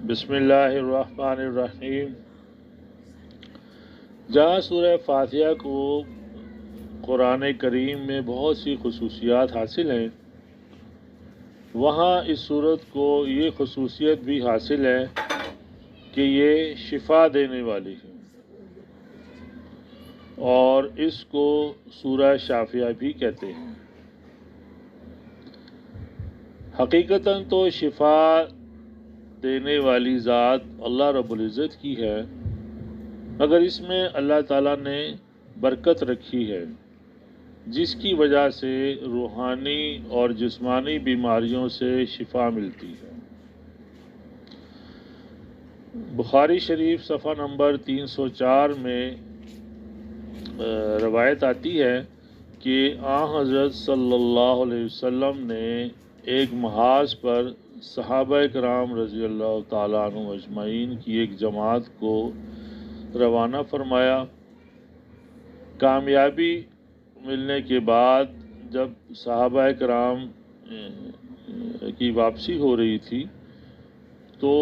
بسم اللہ الرحمن الرحیم۔ جہاں سورہ فاتحہ کو قرآن کریم میں بہت سی خصوصیات حاصل ہیں، وہاں اس سورت کو یہ خصوصیت بھی حاصل ہے کہ یہ شفا دینے والی ہے، اور اس کو سورہ شافیہ بھی کہتے ہیں۔ حقیقتاً تو شفا دینے والی ذات اللہ رب العزت کی ہے، مگر اس میں اللہ تعالیٰ نے برکت رکھی ہے، جس کی وجہ سے روحانی اور جسمانی بیماریوں سے شفا ملتی ہے۔ بخاری شریف صفحہ نمبر 304 میں روایت آتی ہے کہ حضرت صلی اللہ علیہ وسلم نے ایک محاذ پر صحابہ کرام رضی اللہ تعالیٰ عنہ اجمعین کی ایک جماعت کو روانہ فرمایا۔ کامیابی ملنے کے بعد جب صحابہ کرام کی واپسی ہو رہی تھی تو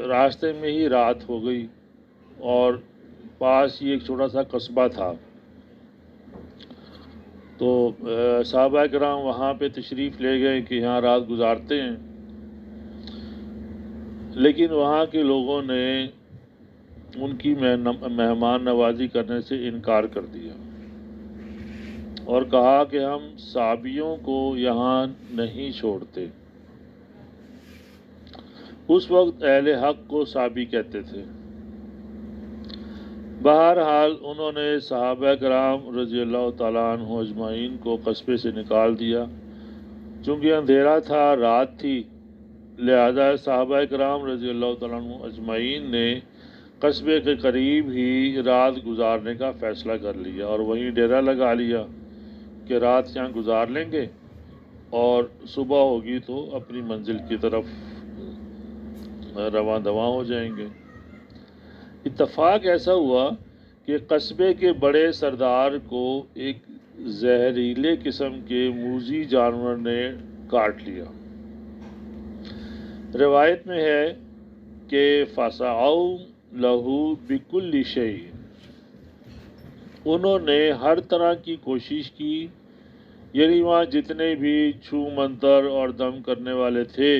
راستے میں ہی رات ہو گئی، اور پاس ہی ایک چھوٹا سا قصبہ تھا، تو صحابہ کرام وہاں پہ تشریف لے گئے کہ یہاں رات گزارتے ہیں، لیکن وہاں کے لوگوں نے ان کی مہمان نوازی کرنے سے انکار کر دیا اور کہا کہ ہم صحابیوں کو یہاں نہیں چھوڑتے۔ اس وقت اہل حق کو صحابی کہتے تھے۔ بہرحال انہوں نے صحابہ کرام رضی اللہ تعالیٰ عنہ اجمعین کو قصبے سے نکال دیا۔ چونکہ اندھیرا تھا، رات تھی، لہذا صحابہ کرام رضی اللہ تعالیٰ عنہ اجمعین نے قصبے کے قریب ہی رات گزارنے کا فیصلہ کر لیا اور وہیں ڈیرا لگا لیا کہ رات یہاں گزار لیں گے اور صبح ہوگی تو اپنی منزل کی طرف رواں دواں ہو جائیں گے۔ اتفاق ایسا ہوا کہ قصبے کے بڑے سردار کو ایک زہریلے قسم کے موذی جانور نے کاٹ لیا۔ روایت میں ہے کہ فَسَعَوْا لَهُ بِكُلِّ شَيْءٍ، انہوں نے ہر طرح کی کوشش کی، یعنی وہاں جتنے بھی چھو منتر اور دم کرنے والے تھے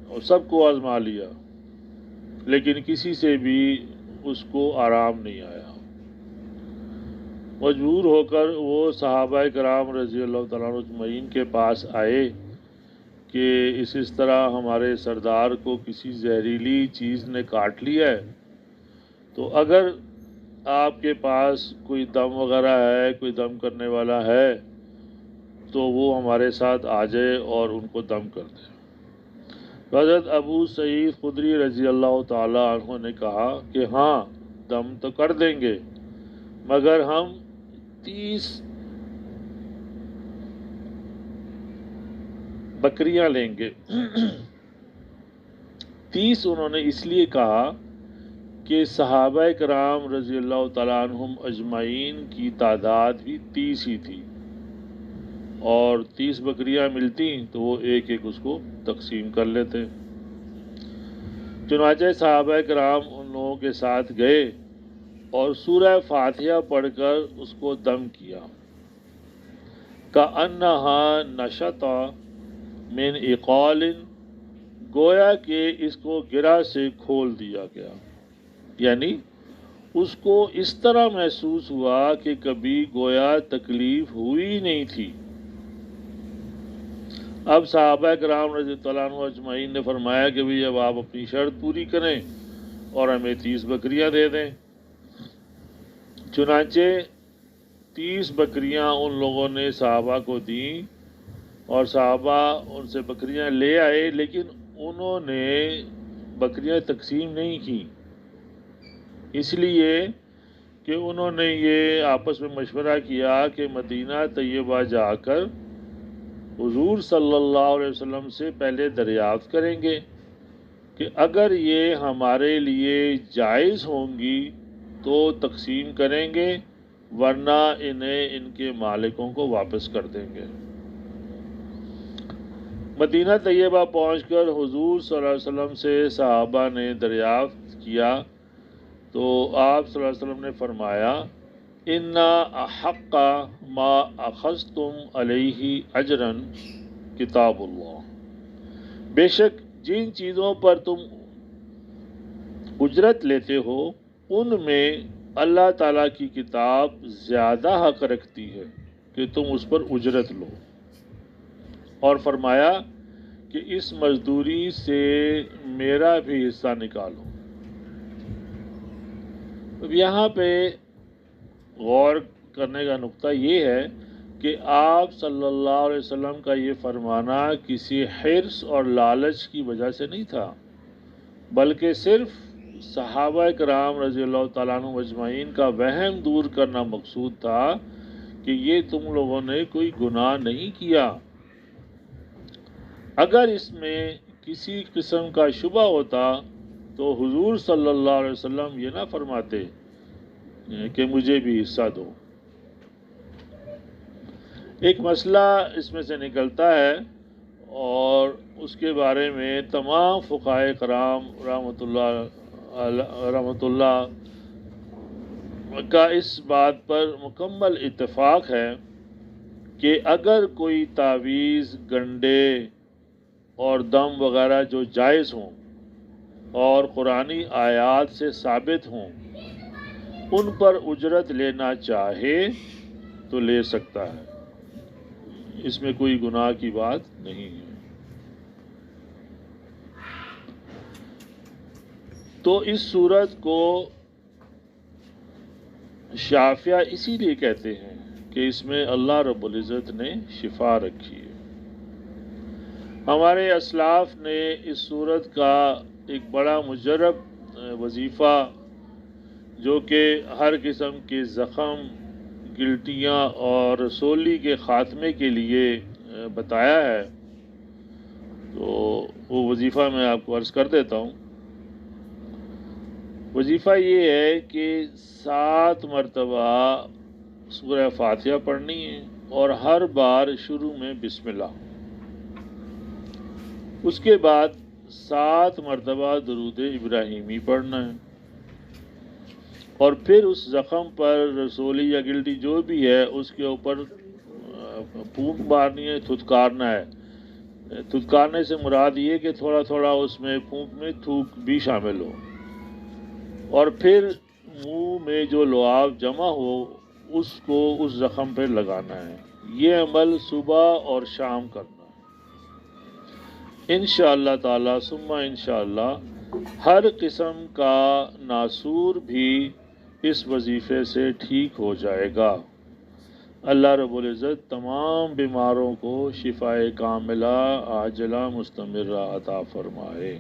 اور سب کو آزما لیا، لیکن کسی سے بھی اس کو آرام نہیں آیا۔ مجبور ہو کر وہ صحابہ کرام رضی اللہ تعالیٰ عنہ اجمعین کے پاس آئے کہ اس طرح ہمارے سردار کو کسی زہریلی چیز نے کاٹ لیا ہے، تو اگر آپ کے پاس کوئی دم وغیرہ ہے، کوئی دم کرنے والا ہے تو وہ ہمارے ساتھ آ جائے اور ان کو دم کر دے۔ حضرت ابو سعید خدری رضی اللہ تعالی عنہ نے کہا کہ ہاں، دم تو کر دیں گے، مگر ہم 30 بکریاں لیں گے۔ 30 انہوں نے اس لیے کہا کہ صحابہ کرام رضی اللہ تعالیٰ عنہم اجمعین کی تعداد بھی 30 ہی تھی، اور 30 بکریاں ملتی تو وہ ایک ایک اس کو تقسیم کر لیتے۔ چنانچہ صحابہ کرام ان لوگوں کے ساتھ گئے اور سورہ فاتحہ پڑھ کر اس کو دم کیا۔ کأنہا نشط من عقال، گویا کہ اس کو گرہ سے کھول دیا گیا، یعنی اس کو اس طرح محسوس ہوا کہ کبھی گویا تکلیف ہوئی نہیں تھی۔ اب صحابہ کرام رضی اللہ عنہ اجمعین نے فرمایا کہ بھی اب آپ اپنی شرط پوری کریں اور ہمیں 30 بکریاں دے دیں۔ چنانچہ 30 بکریاں ان لوگوں نے صحابہ کو دیں اور صحابہ ان سے بکریاں لے آئے، لیکن انہوں نے بکریاں تقسیم نہیں کی، اس لیے کہ انہوں نے یہ آپس میں مشورہ کیا کہ مدینہ طیبہ جا کر حضور صلی اللہ علیہ وسلم سے پہلے دریافت کریں گے کہ اگر یہ ہمارے لیے جائز ہوں گی تو تقسیم کریں گے، ورنہ انہیں ان کے مالکوں کو واپس کر دیں گے۔ مدینہ طیبہ پہنچ کر حضور صلی اللہ علیہ وسلم سے صحابہ نے دریافت کیا تو آپ صلی اللہ علیہ وسلم نے فرمایا اِنَّ أَحَقَّ مَا أَخَذْتُمْ عَلَيْهِ أَجْرًا کتاب اللہ، بے شک جن چیزوں پر تم اجرت لیتے ہو ان میں اللہ تعالیٰ کی کتاب زیادہ حق رکھتی ہے کہ تم اس پر اجرت لو، اور فرمایا کہ اس مزدوری سے میرا بھی حصہ نکالو۔ اب یہاں پہ غور کرنے کا نقطہ یہ ہے کہ آپ صلی اللہ علیہ وسلم کا یہ فرمانا کسی حرص اور لالچ کی وجہ سے نہیں تھا، بلکہ صرف صحابہ کرام رضی اللہ تعالیٰ عنہ اجمعین کا وہم دور کرنا مقصود تھا کہ یہ تم لوگوں نے کوئی گناہ نہیں کیا۔ اگر اس میں کسی قسم کا شبہ ہوتا تو حضور صلی اللہ علیہ وسلم یہ نہ فرماتے کہ مجھے بھی حصہ دو۔ ایک مسئلہ اس میں سے نکلتا ہے اور اس کے بارے میں تمام فقہائے کرام رحمۃ اللہ کا اس بات پر مکمل اتفاق ہے کہ اگر کوئی تعویذ، گنڈے اور دم وغیرہ جو جائز ہوں اور قرآنی آیات سے ثابت ہوں ان پر اجرت لینا چاہے تو لے سکتا ہے، اس میں کوئی گناہ کی بات نہیں ہے۔ تو اس صورت کو شافیہ اسی لیے کہتے ہیں کہ اس میں اللہ رب العزت نے شفا رکھی ہے۔ ہمارے اسلاف نے اس صورت کا ایک بڑا مجرب وظیفہ جو کہ ہر قسم کے زخم، گلٹیاں اور رسولی کے خاتمے کے لیے بتایا ہے، تو وہ وظیفہ میں آپ کو عرض کر دیتا ہوں۔ وظیفہ یہ ہے کہ 7 مرتبہ سورہ فاتحہ پڑھنی ہے اور ہر بار شروع میں بسم اللہ، اس کے بعد 7 مرتبہ درود ابراہیمی پڑھنا ہے، اور پھر اس زخم پر رسولی یا گلٹی جو بھی ہے اس کے اوپر پھونک مارنی ہے، تھتکارنا ہے۔ تھتکارنے سے مراد یہ کہ تھوڑا تھوڑا اس میں پھونک میں تھوک بھی شامل ہو، اور پھر منہ میں جو لعاب جمع ہو اس کو اس زخم پہ لگانا ہے۔ یہ عمل صبح اور شام کرنا ہے۔ انشاءاللہ تعالی ثم انشاءاللہ ہر قسم کا ناسور بھی اس وظیفے سے ٹھیک ہو جائے گا۔ اللہ رب العزت تمام بیماروں کو شفائے کاملہ عاجلہ مستمرہ عطا فرمائے۔